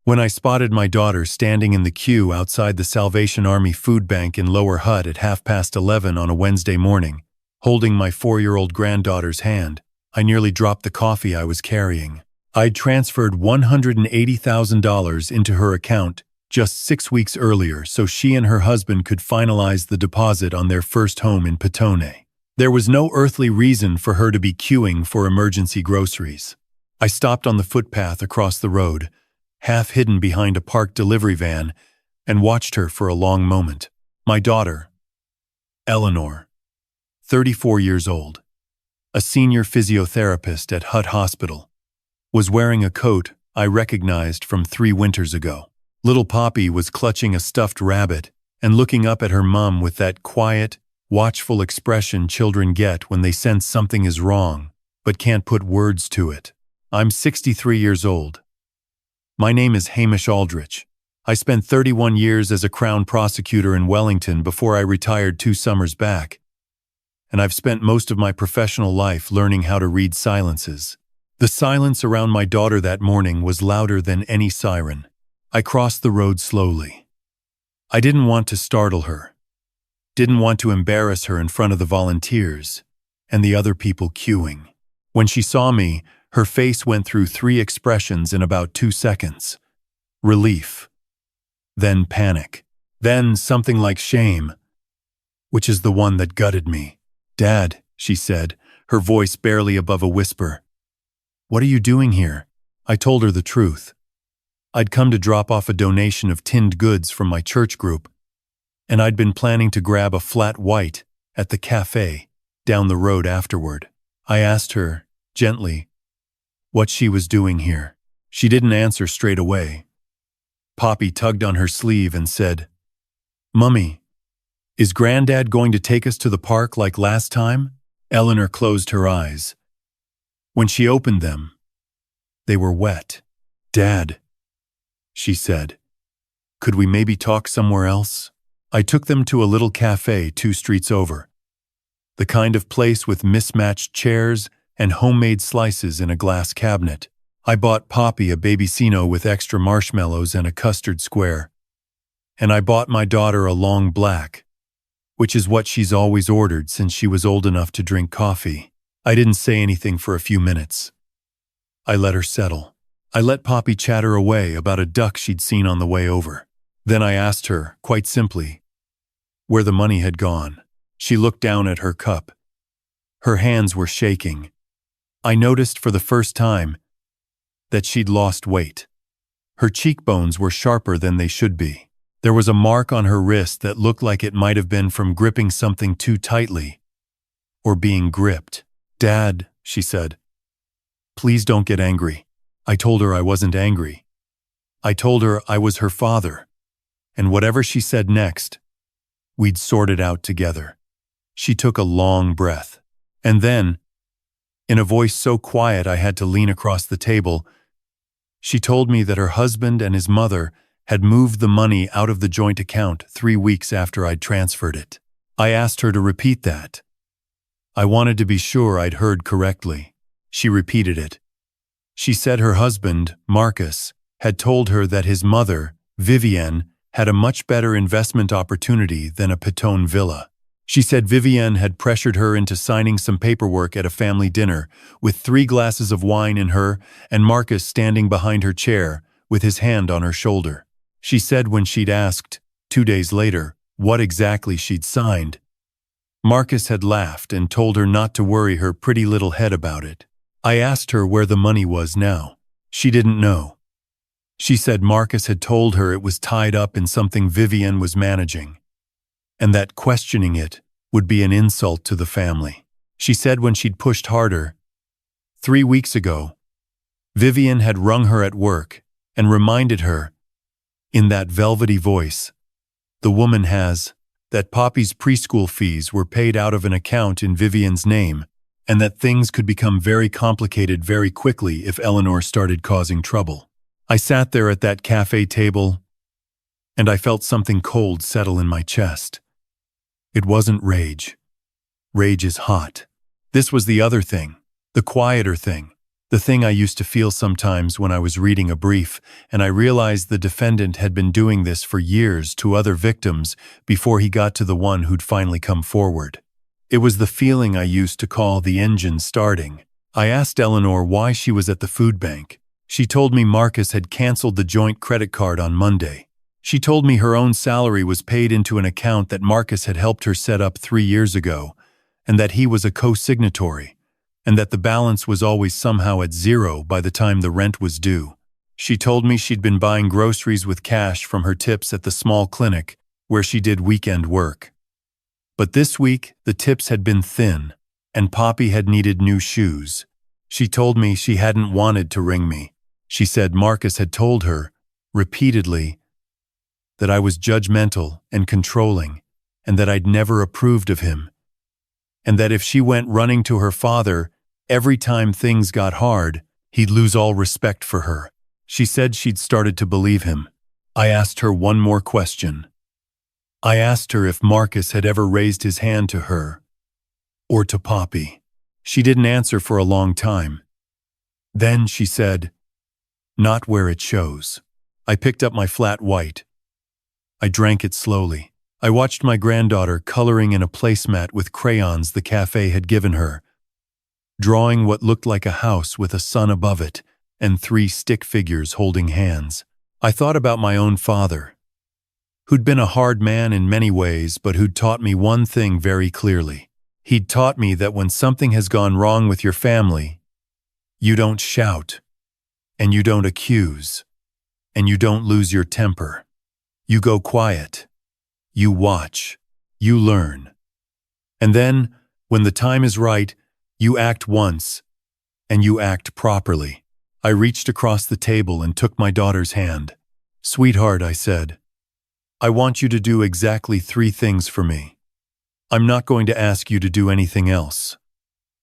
When I spotted my daughter standing in the queue outside the Salvation Army food bank in Lower Hutt at 11:30 on a Wednesday morning, holding my 4-year-old granddaughter's hand, I nearly dropped the coffee I was carrying. I'd transferred $180,000 into her account just 6 weeks earlier so she and her husband could finalize the deposit on their first home in Petone. There was no earthly reason for her to be queuing for emergency groceries. I stopped on the footpath across the road, half hidden behind a parked delivery van, and watched her for a long moment. My daughter, Eleanor, 34 years old, a senior physiotherapist at Hutt Hospital, was wearing a coat I recognized from 3 winters ago. Little Poppy was clutching a stuffed rabbit and looking up at her mum with that quiet, watchful expression children get when they sense something is wrong but can't put words to it. I'm 63 years old. My name is Hamish Aldrich. I spent 31 years as a Crown prosecutor in Wellington before I retired 2 summers back, and I've spent most of my professional life learning how to read silences. The silence around my daughter that morning was louder than any siren. I crossed the road slowly. I didn't want to startle her. Didn't want to embarrass her in front of the volunteers and the other people queuing. When she saw me, her face went through 3 expressions in about 2 seconds. Relief. Then panic. Then something like shame, which is the one that gutted me. "Dad," she said, her voice barely above a whisper. "What are you doing here?" I told her the truth. I'd come to drop off a donation of tinned goods from my church group, and I'd been planning to grab a flat white at the cafe down the road afterward. I asked her, gently, what she was doing here. She didn't answer straight away. Poppy tugged on her sleeve and said, "Mummy, is Granddad going to take us to the park like last time?" Eleanor closed her eyes. When she opened them, they were wet. "Dad," she said, "could we maybe talk somewhere else?" I took them to a little cafe 2 streets over, the kind of place with mismatched chairs and homemade slices in a glass cabinet. I bought Poppy a babysino with extra marshmallows and a custard square, and I bought my daughter a long black, which is what she's always ordered since she was old enough to drink coffee. I didn't say anything for a few minutes. I let her settle. I let Poppy chatter away about a duck she'd seen on the way over. Then I asked her, quite simply, where the money had gone. She looked down at her cup. Her hands were shaking. I noticed for the first time that she'd lost weight. Her cheekbones were sharper than they should be. There was a mark on her wrist that looked like it might have been from gripping something too tightly or being gripped. "Dad," she said, "please don't get angry." I told her I wasn't angry. I told her I was her father, and whatever she said next, we'd sort it out together. She took a long breath, and then, in a voice so quiet I had to lean across the table, she told me that her husband and his mother had moved the money out of the joint account 3 weeks after I'd transferred it. I asked her to repeat that. I wanted to be sure I'd heard correctly. She repeated it. She said her husband, Marcus, had told her that his mother, Vivienne, had a much better investment opportunity than a Petone villa. She said Vivienne had pressured her into signing some paperwork at a family dinner, with 3 glasses of wine in her and Marcus standing behind her chair with his hand on her shoulder. She said when she'd asked, 2 days later, what exactly she'd signed, Marcus had laughed and told her not to worry her pretty little head about it. I asked her where the money was now. She didn't know. She said Marcus had told her it was tied up in something Vivienne was managing, and that questioning it would be an insult to the family. She said when she'd pushed harder, 3 weeks ago, Vivienne had rung her at work and reminded her, in that velvety voice, the woman has, that Poppy's preschool fees were paid out of an account in Vivienne's name, and that things could become very complicated very quickly if Eleanor started causing trouble. I sat there at that cafe table, and I felt something cold settle in my chest. It wasn't rage. Rage is hot. This was the other thing, the quieter thing, The thing I used to feel sometimes when I was reading a brief and I realized the defendant had been doing this for years to other victims before he got to the one who'd finally come forward. It was the feeling I used to call the engine starting. I asked Eleanor why she was at the food bank. She told me Marcus had canceled the joint credit card on Monday. She told me her own salary was paid into an account that Marcus had helped her set up 3 years ago, and that he was a co-signatory, and that the balance was always somehow at zero by the time the rent was due. She told me she'd been buying groceries with cash from her tips at the small clinic where she did weekend work. But this week, the tips had been thin, and Poppy had needed new shoes. She told me she hadn't wanted to ring me. She said Marcus had told her, repeatedly, that I was judgmental and controlling, and that I'd never approved of him, and that if she went running to her father every time things got hard, he'd lose all respect for her. She said she'd started to believe him. I asked her one more question. I asked her if Marcus had ever raised his hand to her, or to Poppy. She didn't answer for a long time. Then she said, "Not where it shows." I picked up my flat white. I drank it slowly. I watched my granddaughter coloring in a placemat with crayons the cafe had given her, drawing what looked like a house with a sun above it and 3 stick figures holding hands. I thought about my own father, who'd been a hard man in many ways, but who'd taught me one thing very clearly. He'd taught me that when something has gone wrong with your family, you don't shout, and you don't accuse, and you don't lose your temper. You go quiet. You watch. You learn. And then, when the time is right, you act once, and you act properly. I reached across the table and took my daughter's hand. "Sweetheart," I said, "I want you to do exactly 3 things for me. I'm not going to ask you to do anything else.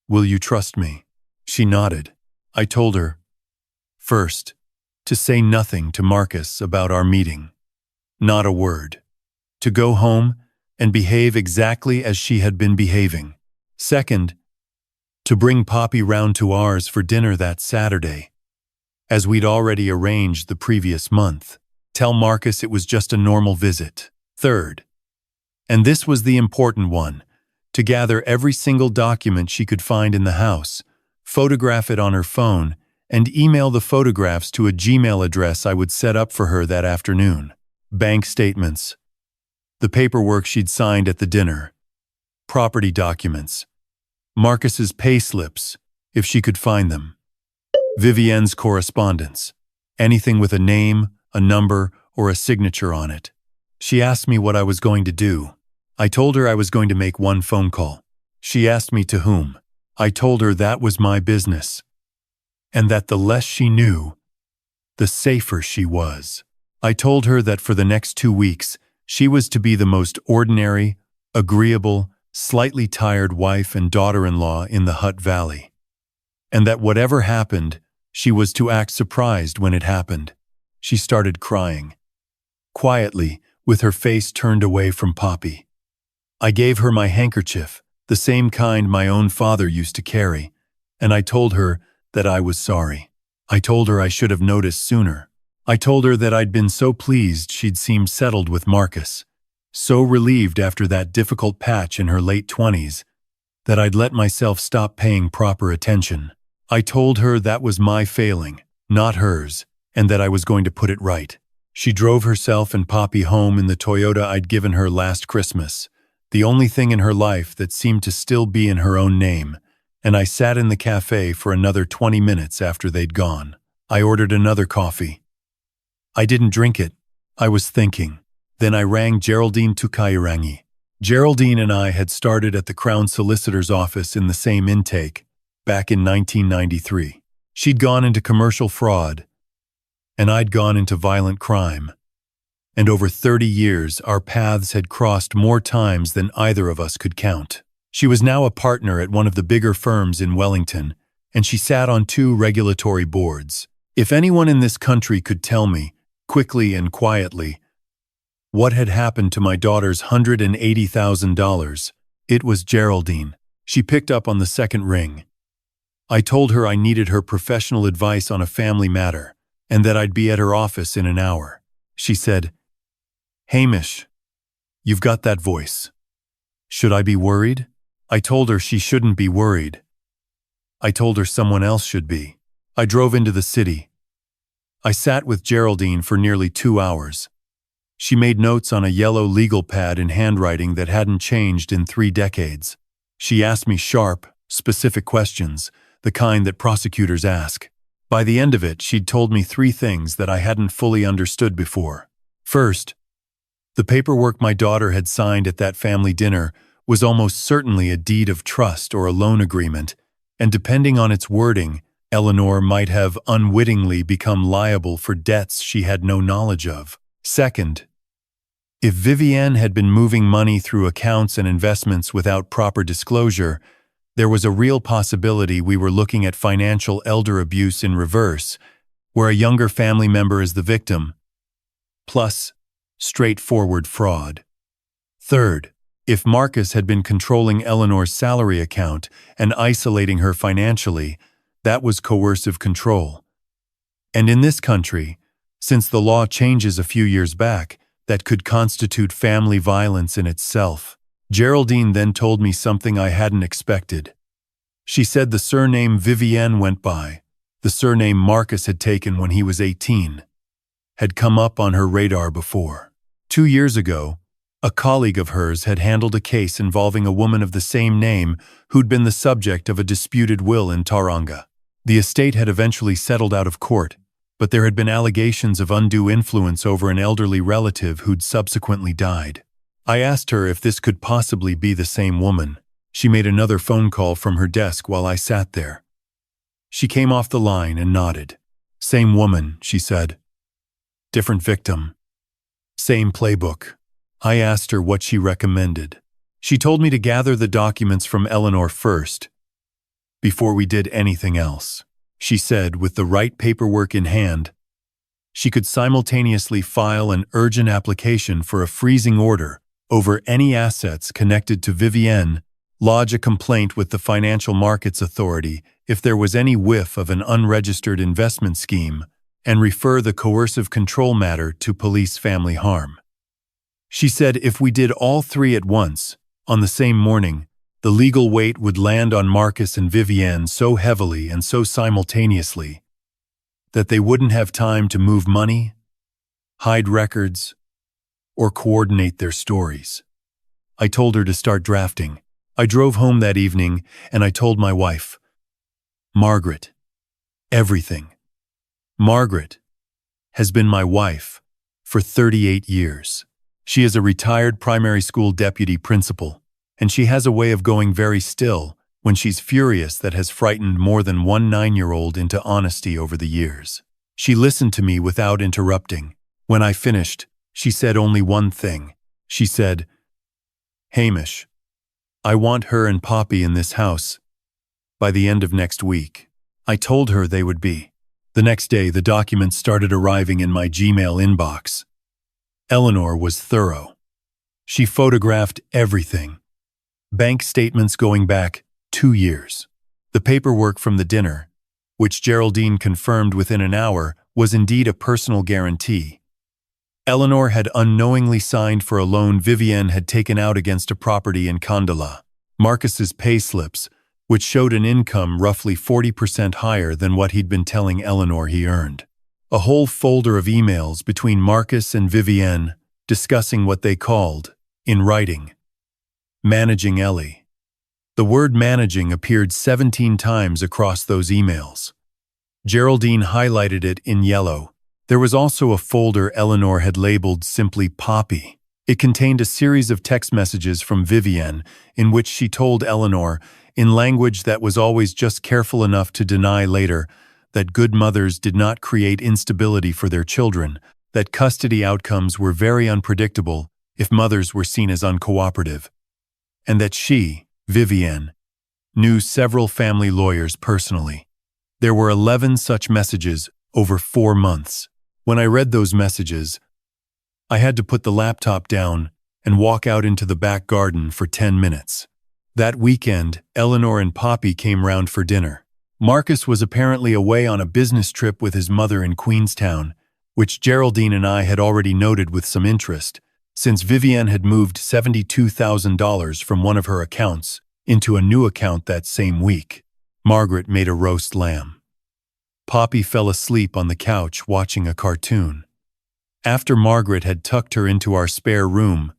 Will you trust me?" She nodded. I told her, first, to say nothing to Marcus about our meeting. Not a word. To go home and behave exactly as she had been behaving. Second, to bring Poppy round to ours for dinner that Saturday, as we'd already arranged the previous month. Tell Marcus it was just a normal visit. Third, and this was the important one, to gather every single document she could find in the house, photograph it on her phone, and email the photographs to a Gmail address I would set up for her that afternoon. Bank statements, the paperwork she'd signed at the dinner, property documents, Marcus's pay slips, if she could find them, Vivienne's correspondence, anything with a name, a number, or a signature on it. She asked me what I was going to do. I told her I was going to make 1 phone call. She asked me to whom. I told her that was my business, and that the less she knew, the safer she was. I told her that for the next 2 weeks, she was to be the most ordinary, agreeable, slightly tired wife and daughter-in-law in the Hutt Valley, and that whatever happened, she was to act surprised when it happened. She started crying, quietly, with her face turned away from Poppy. I gave her my handkerchief, the same kind my own father used to carry, and I told her that I was sorry. I told her I should have noticed sooner. I told her that I'd been so pleased she'd seemed settled with Marcus, so relieved after that difficult patch in her late 20s, that I'd let myself stop paying proper attention. I told her that was my failing, not hers, and that I was going to put it right. She drove herself and Poppy home in the Toyota I'd given her last Christmas, the only thing in her life that seemed to still be in her own name, and I sat in the cafe for another 20 minutes after they'd gone. I ordered another coffee. I didn't drink it. I was thinking. Then I rang Geraldine Tukairangi. Geraldine and I had started at the Crown Solicitor's office in the same intake, back in 1993. She'd gone into commercial fraud, and I'd gone into violent crime. And over 30 years, our paths had crossed more times than either of us could count. She was now a partner at one of the bigger firms in Wellington, and she sat on 2 regulatory boards. If anyone in this country could tell me, quickly and quietly, what had happened to my daughter's $180,000, it was Geraldine. She picked up on the second ring. I told her I needed her professional advice on a family matter, and that I'd be at her office in an hour. She said, "Hamish, you've got that voice. Should I be worried?" I told her she shouldn't be worried. I told her someone else should be. I drove into the city. I sat with Geraldine for nearly 2 hours. She made notes on a yellow legal pad in handwriting that hadn't changed in 3 decades. She asked me sharp, specific questions, the kind that prosecutors ask. By the end of it, she'd told me 3 things that I hadn't fully understood before. First, the paperwork my daughter had signed at that family dinner was almost certainly a deed of trust or a loan agreement, and depending on its wording, Eleanor might have unwittingly become liable for debts she had no knowledge of. Second, if Vivienne had been moving money through accounts and investments without proper disclosure, there was a real possibility we were looking at financial elder abuse in reverse, where a younger family member is the victim, plus straightforward fraud. Third, if Marcus had been controlling Eleanor's salary account and isolating her financially, that was coercive control. And in this country, since the law changes a few years back, that could constitute family violence in itself. Geraldine then told me something I hadn't expected. She said the surname Vivienne went by, the surname Marcus had taken when he was 18, had come up on her radar before. 2 years ago, a colleague of hers had handled a case involving a woman of the same name who'd been the subject of a disputed will in Tauranga. The estate had eventually settled out of court, but there had been allegations of undue influence over an elderly relative who'd subsequently died. I asked her if this could possibly be the same woman. She made another phone call from her desk while I sat there. She came off the line and nodded. "Same woman," she said. "Different victim. Same playbook." I asked her what she recommended. She told me to gather the documents from Eleanor first, before we did anything else. She said, with the right paperwork in hand, she could simultaneously file an urgent application for a freezing order over any assets connected to Vivienne, lodge a complaint with the Financial Markets Authority if there was any whiff of an unregistered investment scheme, and refer the coercive control matter to police family harm. She said if we did all 3 at once, on the same morning, the legal weight would land on Marcus and Vivienne so heavily and so simultaneously that they wouldn't have time to move money, hide records, or coordinate their stories. I told her to start drafting. I drove home that evening and I told my wife, "Margaret, everything. Margaret has been my wife for 38 years. She is a retired primary school deputy principal, and she has a way of going very still when she's furious that has frightened more than one 9-year-old into honesty over the years." She listened to me without interrupting. When I finished, she said only one thing. She said, "Hamish, I want her and Poppy in this house by the end of next week." I told her they would be. The next day, the documents started arriving in my Gmail inbox. Eleanor was thorough. She photographed everything. Bank statements going back 2 years. The paperwork from the dinner, which Geraldine confirmed within an hour, was indeed a personal guarantee. Eleanor had unknowingly signed for a loan Vivienne had taken out against a property in Kandala. Marcus's payslips, which showed an income roughly 40% higher than what he'd been telling Eleanor he earned. A whole folder of emails between Marcus and Vivienne discussing what they called, in writing, managing Ellie. The word managing appeared 17 times across those emails. Geraldine highlighted it in yellow. There was also a folder Eleanor had labeled simply Poppy. It contained a series of text messages from Vivienne in which she told Eleanor, in language that was always just careful enough to deny later, that good mothers did not create instability for their children, that custody outcomes were very unpredictable if mothers were seen as uncooperative, and that she, Vivienne, knew several family lawyers personally. There were 11 such messages over 4 months. When I read those messages, I had to put the laptop down and walk out into the back garden for 10 minutes. That weekend, Eleanor and Poppy came round for dinner. Marcus was apparently away on a business trip with his mother in Queenstown, which Geraldine and I had already noted with some interest, since Vivienne had moved $72,000 from one of her accounts into a new account that same week. Margaret made a roast lamb. Poppy fell asleep on the couch watching a cartoon. After Margaret had tucked her into our spare room,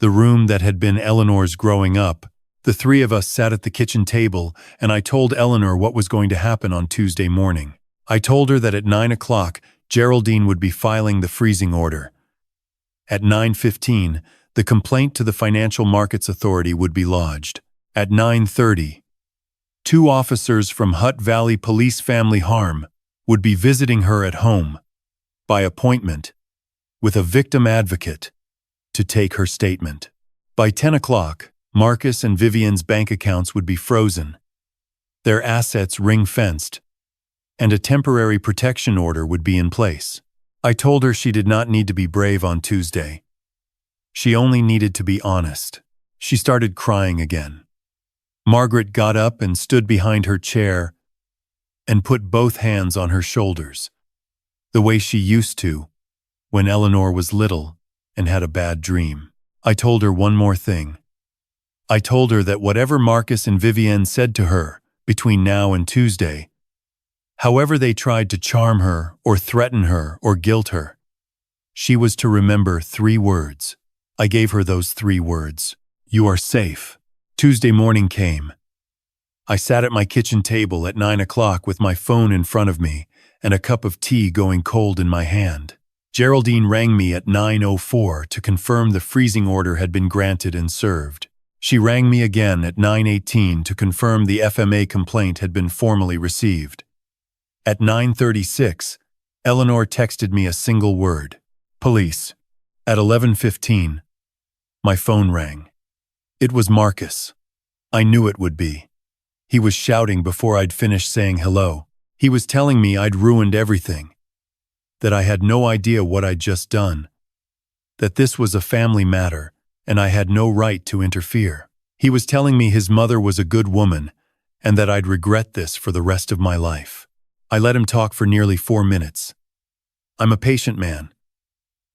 the room that had been Eleanor's growing up, the three of us sat at the kitchen table, and I told Eleanor what was going to happen on Tuesday morning. I told her that at 9 o'clock, Geraldine would be filing the freezing order. At 9:15, the complaint to the Financial Markets Authority would be lodged. At 9:30, 2 officers from Hutt Valley Police Family Harm would be visiting her at home, by appointment, with a victim advocate, to take her statement. By 10 o'clock, Marcus and Vivienne's bank accounts would be frozen, their assets ring-fenced, and a temporary protection order would be in place. I told her she did not need to be brave on Tuesday. She only needed to be honest. She started crying again. Margaret got up and stood behind her chair and put both hands on her shoulders, the way she used to when Eleanor was little and had a bad dream. I told her one more thing. I told her that whatever Marcus and Vivienne said to her between now and Tuesday, however they tried to charm her or threaten her or guilt her, she was to remember 3 words. I gave her those 3 words. You are safe. Tuesday morning came. I sat at my kitchen table at 9 o'clock with my phone in front of me and a cup of tea going cold in my hand. Geraldine rang me at 9:04 to confirm the freezing order had been granted and served. She rang me again at 9:18 to confirm the FMA complaint had been formally received. At 9:36, Eleanor texted me a single word: police. At 11:15, my phone rang. It was Marcus. I knew it would be. He was shouting before I'd finished saying hello. He was telling me I'd ruined everything, that I had no idea what I'd just done, that this was a family matter and I had no right to interfere. He was telling me his mother was a good woman and that I'd regret this for the rest of my life. I let him talk for nearly 4 minutes. I'm a patient man,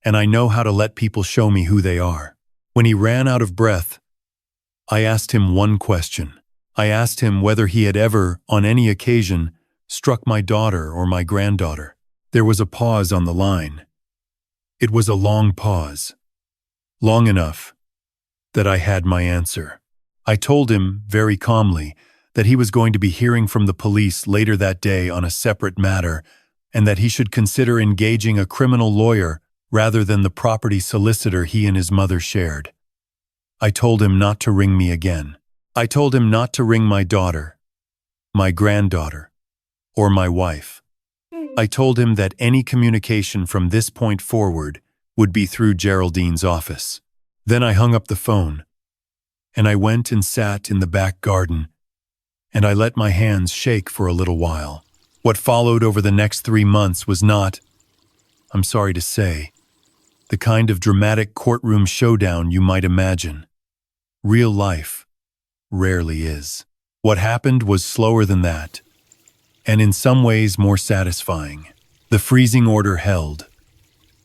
and I know how to let people show me who they are. When he ran out of breath, I asked him one question. I asked him whether he had ever, on any occasion, struck my daughter or my granddaughter. There was a pause on the line. It was a long pause. Long enough that I had my answer. I told him, very calmly, that he was going to be hearing from the police later that day on a separate matter, and that he should consider engaging a criminal lawyer rather than the property solicitor he and his mother shared. I told him not to ring me again. I told him not to ring my daughter, my granddaughter, or my wife. I told him that any communication from this point forward would be through Geraldine's office. Then I hung up the phone, and I went and sat in the back garden, and I let my hands shake for a little while. What followed over the next 3 months was not, I'm sorry to say, the kind of dramatic courtroom showdown you might imagine. Real life rarely is. What happened was slower than that, and in some ways more satisfying. The freezing order held.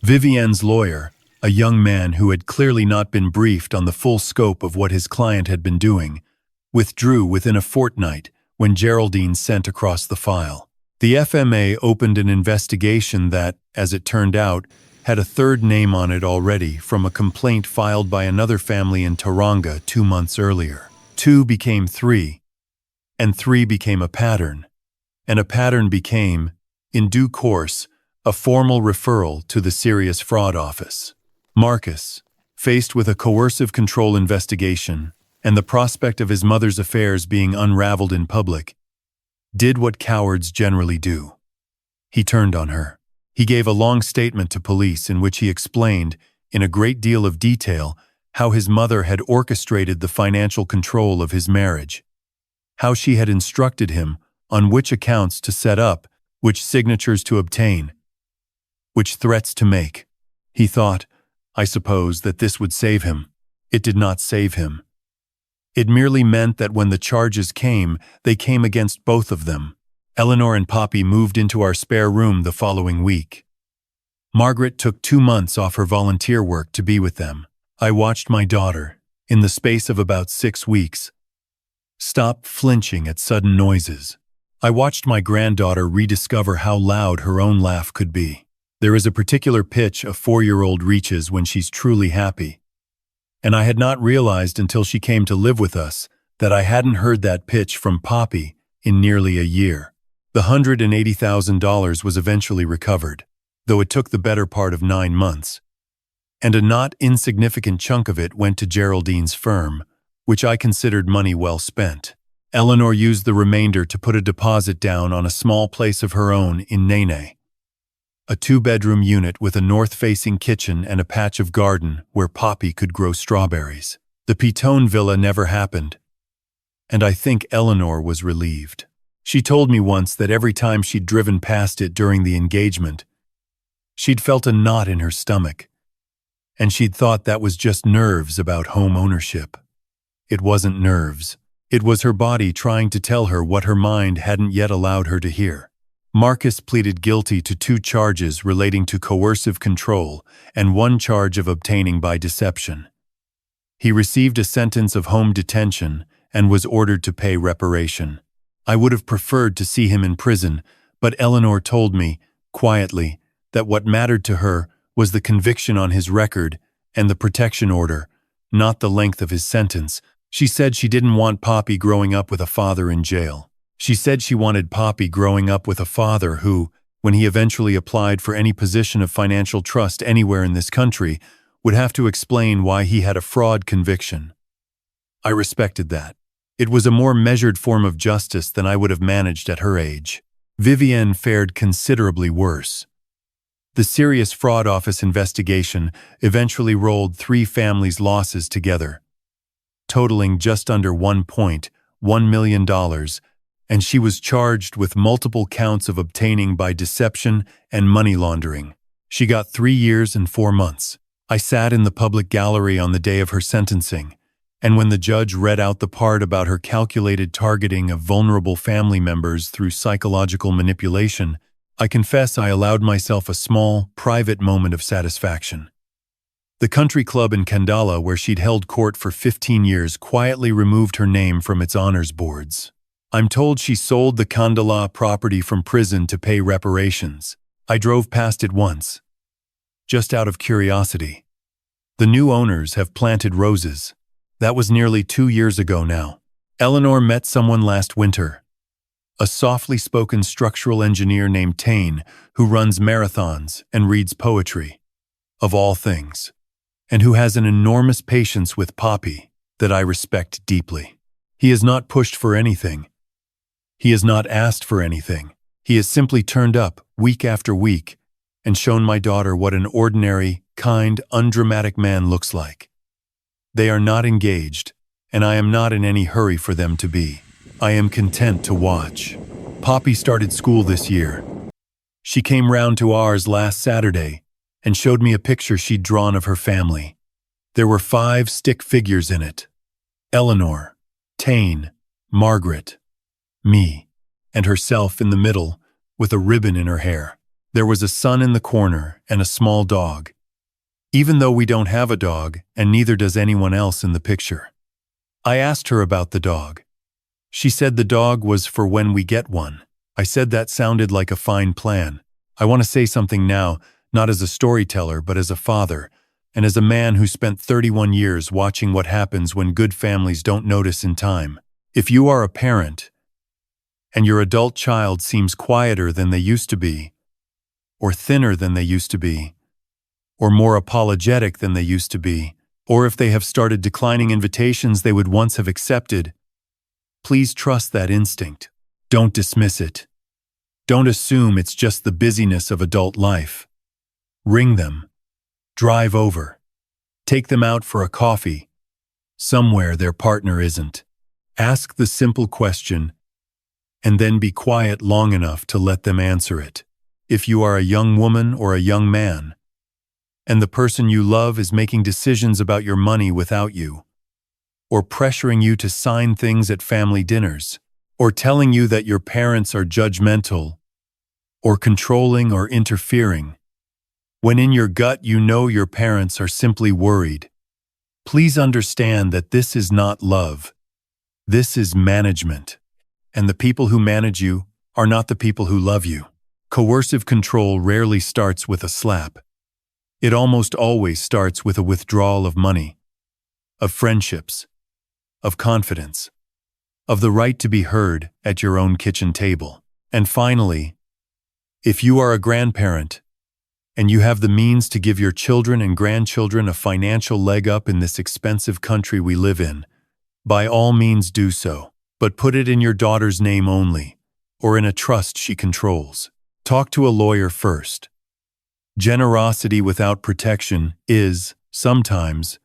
Vivienne's lawyer, a young man who had clearly not been briefed on the full scope of what his client had been doing, withdrew within a fortnight when Geraldine sent across the file. The FMA opened an investigation that, as it turned out, had a third name on it already from a complaint filed by another family in Tauranga 2 months earlier. 2 became 3, and 3 became a pattern, and a pattern became, in due course, a formal referral to the Serious Fraud Office. Marcus, faced with a coercive control investigation and the prospect of his mother's affairs being unraveled in public, did what cowards generally do. He turned on her. He gave a long statement to police in which he explained, in a great deal of detail, how his mother had orchestrated the financial control of his marriage, how she had instructed him on which accounts to set up, which signatures to obtain, which threats to make. He thought, I suppose, that this would save him. It did not save him. It merely meant that when the charges came, they came against both of them, Eleanor and Poppy moved into our spare room the following week. Margaret took 2 months off her volunteer work to be with them. I watched my daughter, in the space of about 6 weeks, stop flinching at sudden noises. I watched my granddaughter rediscover how loud her own laugh could be. There is a particular pitch a 4-year-old reaches when she's truly happy. And I had not realized until she came to live with us that I hadn't heard that pitch from Poppy in nearly a year. The $180,000 was eventually recovered, though it took the better part of 9 months. And a not insignificant chunk of it went to Geraldine's firm, which I considered money well spent. Eleanor used the remainder to put a deposit down on a small place of her own in Nene, a 2-bedroom unit with a north-facing kitchen and a patch of garden where Poppy could grow strawberries. The Pitone villa never happened, and I think Eleanor was relieved. She told me once that every time she'd driven past it during the engagement, she'd felt a knot in her stomach, and she'd thought that was just nerves about home ownership. It wasn't nerves. It was her body trying to tell her what her mind hadn't yet allowed her to hear. Marcus pleaded guilty to 2 charges relating to coercive control and 1 charge of obtaining by deception. He received a sentence of home detention and was ordered to pay reparation. I would have preferred to see him in prison, but Eleanor told me, quietly, that what mattered to her was the conviction on his record and the protection order, not the length of his sentence. She said she didn't want Poppy growing up with a father in jail. She said she wanted Poppy growing up with a father who, when he eventually applied for any position of financial trust anywhere in this country, would have to explain why he had a fraud conviction. I respected that. It was a more measured form of justice than I would have managed at her age. Vivienne fared considerably worse. The serious fraud office investigation eventually rolled 3 families' losses together, totaling just under $1.1 million, and she was charged with multiple counts of obtaining by deception and money laundering. She got 3 years and 4 months. I sat in the public gallery on the day of her sentencing, and when the judge read out the part about her calculated targeting of vulnerable family members through psychological manipulation, I confess I allowed myself a small, private moment of satisfaction. The country club in Kandala, where she'd held court for 15 years, quietly removed her name from its honors boards. I'm told she sold the Kandala property from prison to pay reparations. I drove past it once, just out of curiosity. The new owners have planted roses. That was nearly 2 years ago now. Eleanor met someone last winter, a softly spoken structural engineer named Tane, who runs marathons and reads poetry, of all things, and who has an enormous patience with Poppy that I respect deeply. He has not pushed for anything. He has not asked for anything. He has simply turned up week after week and shown my daughter what an ordinary, kind, undramatic man looks like. They are not engaged, and I am not in any hurry for them to be. I am content to watch. Poppy started school this year. She came round to ours last Saturday and showed me a picture she'd drawn of her family. There were 5 stick figures in it: Eleanor, Tane, Margaret, me, and herself in the middle with a ribbon in her hair. There was a son in the corner and a small dog, even though we don't have a dog and neither does anyone else in the picture. I asked her about the dog. She said the dog was for when we get one. I said that sounded like a fine plan. I want to say something now, not as a storyteller, but as a father, and as a man who spent 31 years watching what happens when good families don't notice in time. If you are a parent, and your adult child seems quieter than they used to be, or thinner than they used to be, or more apologetic than they used to be, or if they have started declining invitations they would once have accepted, please trust that instinct. Don't dismiss it. Don't assume it's just the busyness of adult life. Ring them. Drive over. Take them out for a coffee, somewhere their partner isn't. Ask the simple question, and then be quiet long enough to let them answer it. If you are a young woman or a young man, and the person you love is making decisions about your money without you, or pressuring you to sign things at family dinners, or telling you that your parents are judgmental, or controlling or interfering, when in your gut you know your parents are simply worried. Please understand that this is not love. This is management. And the people who manage you are not the people who love you. Coercive control rarely starts with a slap. It almost always starts with a withdrawal of money, of friendships, of confidence, of the right to be heard at your own kitchen table. And finally, if you are a grandparent and you have the means to give your children and grandchildren a financial leg up in this expensive country we live in, by all means do so, but put it in your daughter's name only, or in a trust she controls. Talk to a lawyer first. Generosity without protection is, sometimes,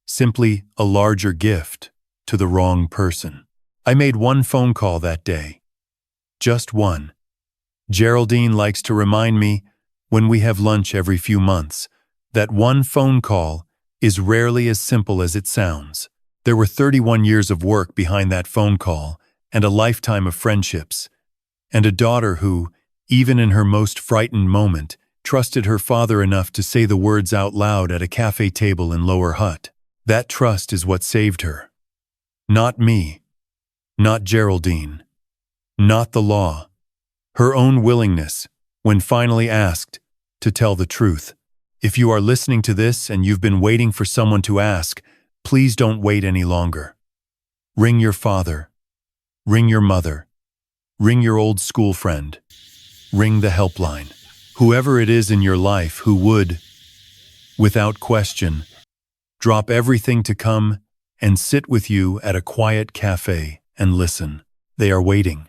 simply a larger gift to the wrong person. I made one phone call that day. Just one. Geraldine likes to remind me, when we have lunch every few months, that one phone call is rarely as simple as it sounds. There were 31 years of work behind that phone call, and a lifetime of friendships, and a daughter who, even in her most frightened moment, trusted her father enough to say the words out loud at a cafe table in Lower Hutt. That trust is what saved her. Not me. Not Geraldine. Not the law. Her own willingness, when finally asked, to tell the truth. If you are listening to this and you've been waiting for someone to ask, please don't wait any longer. Ring your father. Ring your mother. Ring your old school friend. Ring the helpline. Whoever it is in your life who would, without question, drop everything to come and sit with you at a quiet cafe and listen. They are waiting.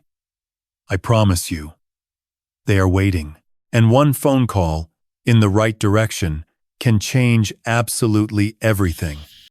I promise you. They are waiting. And one phone call, in the right direction, can change absolutely everything.